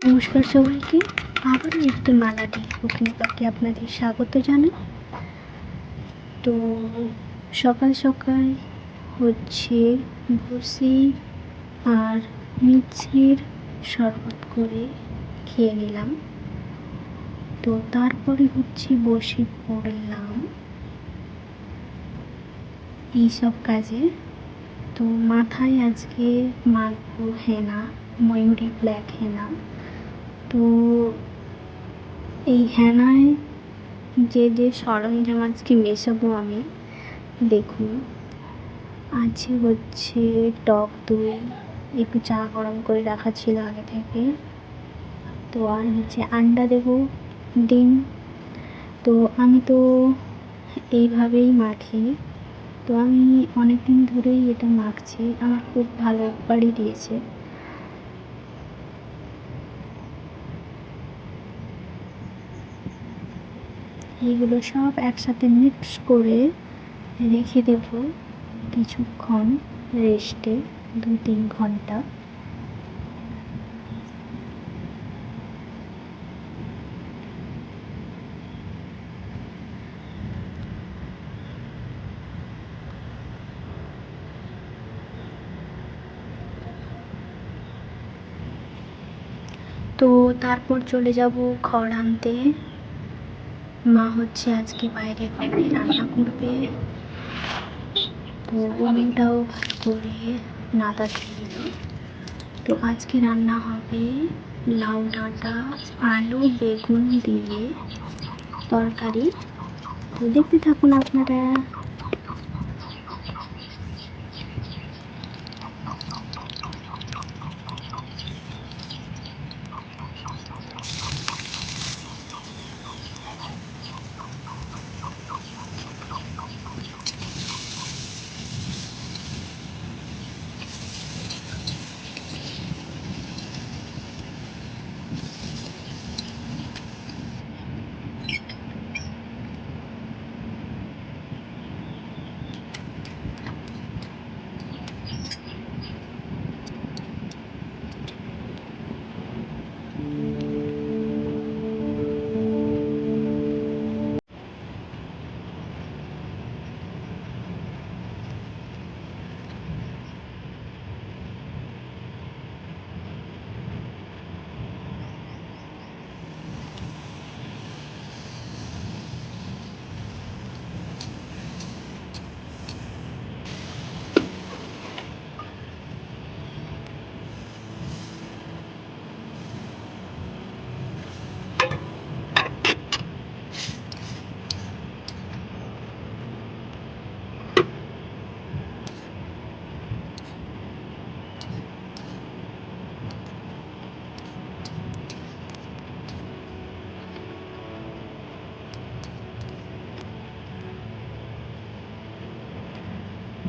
নমস্কার সবাইকে, আবারও একটি মালাটি কুকিং ব্লগে আপনাদের স্বাগত জানাই। তো সকাল সকাল হচ্ছে বসি আর মিষ্টির শরবত করে খেয়ে নিলাম। তো তারপরে হচ্ছে বসে পড়লাম এইসব কাজে। তো মাথায় আজকে মাখবো হেনা, ময়ূরী ব্ল্যাক হেনা। তো এই হেনায় যে যে সরঞ্জাম আজকে মেশাবো আমি, দেখুন আছে হচ্ছে টক দই, একটু চা গরম করে রাখা ছিল আগে থেকে। তো আর হচ্ছে আন্ডা দেবো, ডিম। তো আমি তো এইভাবেই মাখি। তো আমি অনেক দিন ধরেই এটা মাখছি, আমার খুব ভালো বাড়ি দিয়েছে। এইগুলো সব একসাথে মিক্স করে রেখে দেব কিছুক্ষণ রেস্টে, 2-3 ঘন্টা। তো তারপর চলে যাব খড় আনতে। মা হচ্ছে আজকে বাইরে ঘরে রান্না করবে। তো উনুনটাও ভালো করে নাতা দিয়ে দিল। তো আজকে রান্না হবে লাউ ডাঁটা, আলু, বেগুন দিয়ে তরকারি। তো দেখতে থাকুন আপনারা।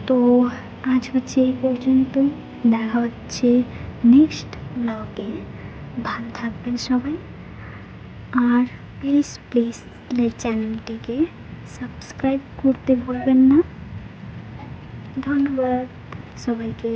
তো আজ হচ্ছে এই পর্যন্তই, দেখা হচ্ছে নেক্সট ব্লগে। ভালো থাকবেন সবাই, আর প্লিজ প্লিজ চ্যানেলটিকে সাবস্ক্রাইব করতে ভুলবেন না। ধন্যবাদ সবাইকে।